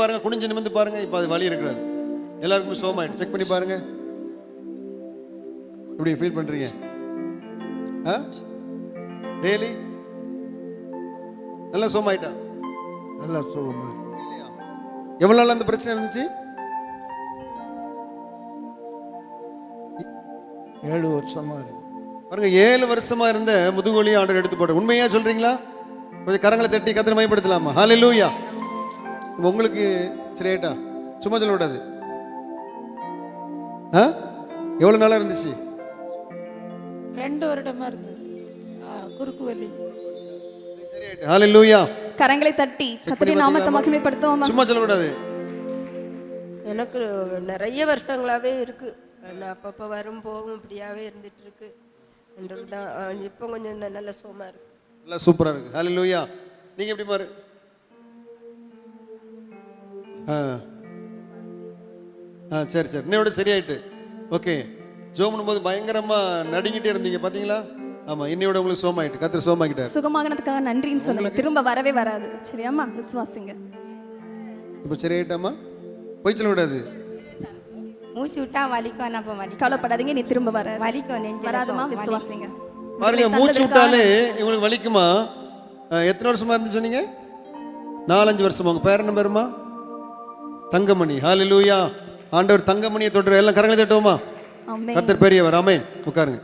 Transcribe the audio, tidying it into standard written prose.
பாருங்க, குனிஞ்சு நிமிந்து பாருங்க. இப்போ அது வலி இருக்கிறது. எல்லாருக்குமே சோமாயிட்டு செக் பண்ணி பாருங்க. எப்படி ஃபீல் பண்றீங்க? டெய்லி நல்லா சோமாயிட்டா? நல்லா சோமா. எவ்வளவு நாள் அந்த பிரச்சனை இருந்துச்சு? 7 வருஷமா இருக்கு. பாருங்க, 7 வருஷமா இருந்த முதுகுவலி ஆண்டவர் எடுத்து போட. உண்மையா சொல்றீங்களா? கொஞ்சம் கரங்களை தட்டி கர்த்தரை மகிமைப்படுத்தலாமா? ஹல்லேலூயா. உங்களுக்கு சரியாயிட்டா? சும்மா சொல்ல கூடாது. எவ்வளவு நாளா இருந்துச்சு? 2 வருடமா இருக்கு குறுக்கு வலி. சரியாயிட்டா? ஹல்லேலூயா. கரங்களை தட்டி கர்த்தருடைய நாமத்தை மகிமைப்படுத்துவோம். சும்மா சொல்ல கூடாது. எனக்கு நிறைய வருஷங்களாவே இருக்கு. நான் அப்பப்போ வரும் போகும் இப்படியாவே இருந்துட்டு இருக்கு. தான் இப்போ கொஞ்சம் நல்ல சோமா இருக்கு. நல்லா சூப்பரா இருக்கு. ஹல்லேலூயா. நீங்க எப்படி பாரு? சரி சரி, இன்னையோட சரியாயிட்டு. ஓகே. ஜோம் பண்ணும்போது பயங்கரமா நடுங்கிட்டே இருந்தீங்க பாத்தீங்களா? ஆமா, இன்னையோட உங்களுக்கு சோமாயிட்டு. கர்த்தர் சோமாக்கிட்டார். சுகமாகனதுக்காக நன்றின்னு சொல்லுங்க. திரும்ப வரவே வராது. சரியாம்மா? விசுவாசிங்க. இப்போ சரியாயிட்டாமா? போய் சொல்ல கூடாது. மூச்சு விட்டா வலிக்கும். அப்ப வலிக்கும். கவலைப்படாதீங்க, நீ திரும்ப வர வலிக்கும். நெஞ்சு வராதுமா. விசுவாசிங்க. பாருங்க, மூச்சு விட்டாலே இவங்களுக்கு வலிக்குமா? எத்தனை வருஷமா இருந்து சொன்னீங்க? 4-5 வருஷமா. உங்க பேர் என்ன பேருமா? தங்கமணி. ஹல்லேலூயா. ஆண்டவர் தங்கமணியை தொட்டு எல்லாம் கரங்களை தட்டுவோமா? ஆமென். கர்த்தர் பெரியவர். ஆமென். உட்காருங்க.